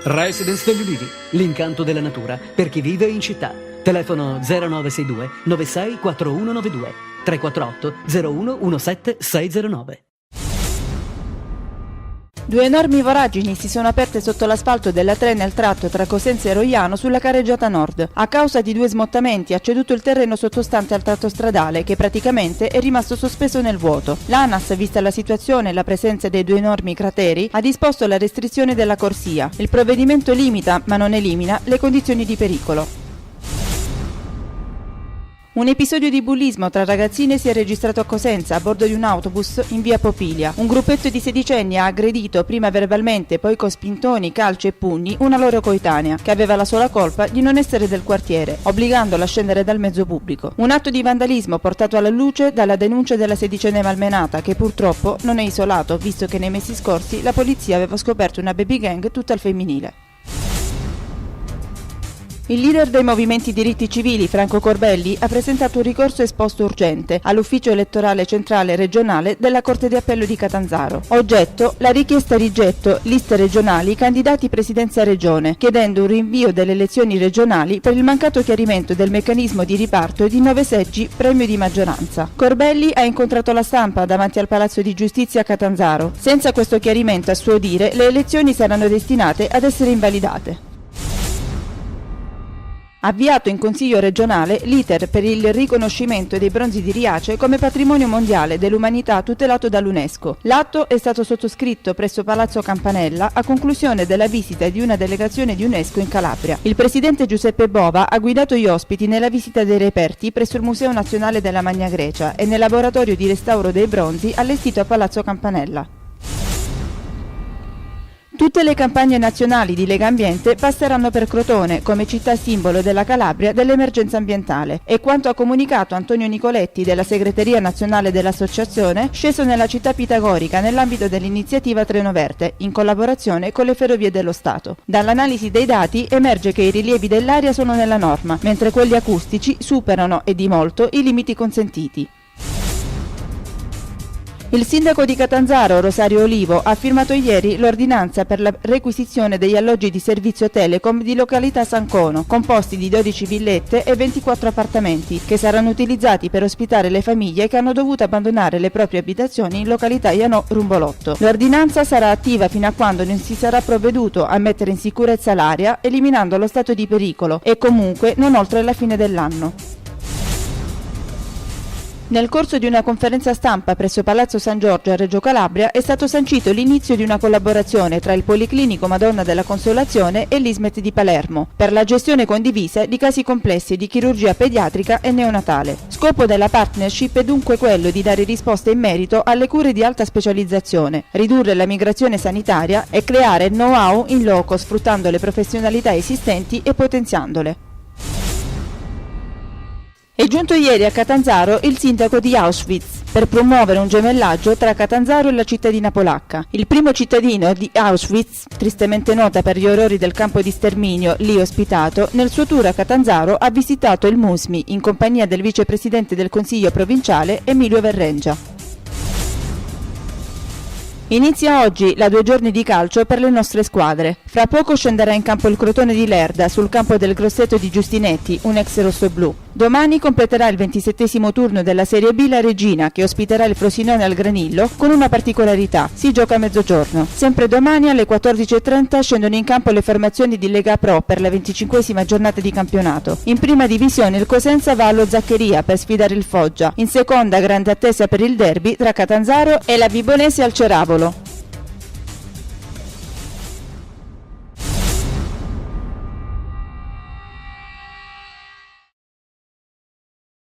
Residence degli Ulivi, l'incanto della natura per chi vive in città. Telefono 0962 96 4192 348 01 17 609. Due enormi voragini si sono aperte sotto l'asfalto della 3 nel tratto tra Cosenza e Roiano sulla carreggiata nord. A causa di due smottamenti ha ceduto il terreno sottostante al tratto stradale che praticamente è rimasto sospeso nel vuoto. L'ANAS, vista la situazione e la presenza dei due enormi crateri, ha disposto la restrizione della corsia. Il provvedimento limita, ma non elimina, le condizioni di pericolo. Un episodio di bullismo tra ragazzine si è registrato a Cosenza a bordo di un autobus in via Popilia. Un gruppetto di sedicenni ha aggredito prima verbalmente, poi con spintoni, calci e pugni una loro coetanea, che aveva la sola colpa di non essere del quartiere, obbligandola a scendere dal mezzo pubblico. Un atto di vandalismo portato alla luce dalla denuncia della sedicenne malmenata, che purtroppo non è isolato, visto che nei mesi scorsi la polizia aveva scoperto una baby gang tutta al femminile. Il leader dei movimenti diritti civili, Franco Corbelli, ha presentato un ricorso esposto urgente all'Ufficio elettorale centrale regionale della Corte di Appello di Catanzaro. Oggetto: la richiesta rigetto liste regionali candidati presidenza regione, chiedendo un rinvio delle elezioni regionali per il mancato chiarimento del meccanismo di riparto di 9 seggi premio di maggioranza. Corbelli ha incontrato la stampa davanti al Palazzo di Giustizia a Catanzaro. Senza questo chiarimento, a suo dire, le elezioni saranno destinate ad essere invalidate. Avviato in Consiglio regionale l'iter per il riconoscimento dei bronzi di Riace come patrimonio mondiale dell'umanità tutelato dall'UNESCO. L'atto è stato sottoscritto presso Palazzo Campanella a conclusione della visita di una delegazione di UNESCO in Calabria. Il presidente Giuseppe Bova ha guidato gli ospiti nella visita dei reperti presso il Museo Nazionale della Magna Grecia e nel laboratorio di restauro dei bronzi allestito a Palazzo Campanella. Tutte le campagne nazionali di Lega Ambiente passeranno per Crotone come città simbolo della Calabria dell'emergenza ambientale. E quanto ha comunicato Antonio Nicoletti della segreteria nazionale dell'associazione, sceso nella città pitagorica nell'ambito dell'iniziativa Treno Verde, in collaborazione con le Ferrovie dello Stato. Dall'analisi dei dati emerge che i rilievi dell'aria sono nella norma, mentre quelli acustici superano e di molto i limiti consentiti. Il sindaco di Catanzaro, Rosario Olivo, ha firmato ieri l'ordinanza per la requisizione degli alloggi di servizio Telecom di località Sancono, composti di 12 villette e 24 appartamenti, che saranno utilizzati per ospitare le famiglie che hanno dovuto abbandonare le proprie abitazioni in località Ianò Rumbolotto. L'ordinanza sarà attiva fino a quando non si sarà provveduto a mettere in sicurezza l'area, eliminando lo stato di pericolo, e comunque non oltre la fine dell'anno. Nel corso di una conferenza stampa presso Palazzo San Giorgio a Reggio Calabria è stato sancito l'inizio di una collaborazione tra il Policlinico Madonna della Consolazione e l'Ismet di Palermo per la gestione condivisa di casi complessi di chirurgia pediatrica e neonatale. Scopo della partnership è dunque quello di dare risposte in merito alle cure di alta specializzazione, ridurre la migrazione sanitaria e creare know-how in loco sfruttando le professionalità esistenti e potenziandole. È giunto ieri a Catanzaro il sindaco di Auschwitz per promuovere un gemellaggio tra Catanzaro e la cittadina polacca. Il primo cittadino di Auschwitz, tristemente nota per gli orrori del campo di sterminio lì ospitato, nel suo tour a Catanzaro ha visitato il Musmi in compagnia del vicepresidente del Consiglio provinciale Emilio Verrengia. Inizia oggi la 2 giorni di calcio per le nostre squadre. Fra poco scenderà in campo il Crotone di Lerda sul campo del Grosseto di Giustinetti, un ex rossoblu. Domani completerà il 27° turno della Serie B la Regina, che ospiterà il Frosinone al Granillo, con una particolarità: si gioca a mezzogiorno. Sempre domani alle 14:30 scendono in campo le formazioni di Lega Pro per la 25esima giornata di campionato. In prima divisione il Cosenza va allo Zaccheria per sfidare il Foggia. In seconda, grande attesa per il derby tra Catanzaro e la Vibonese al Ceravolo.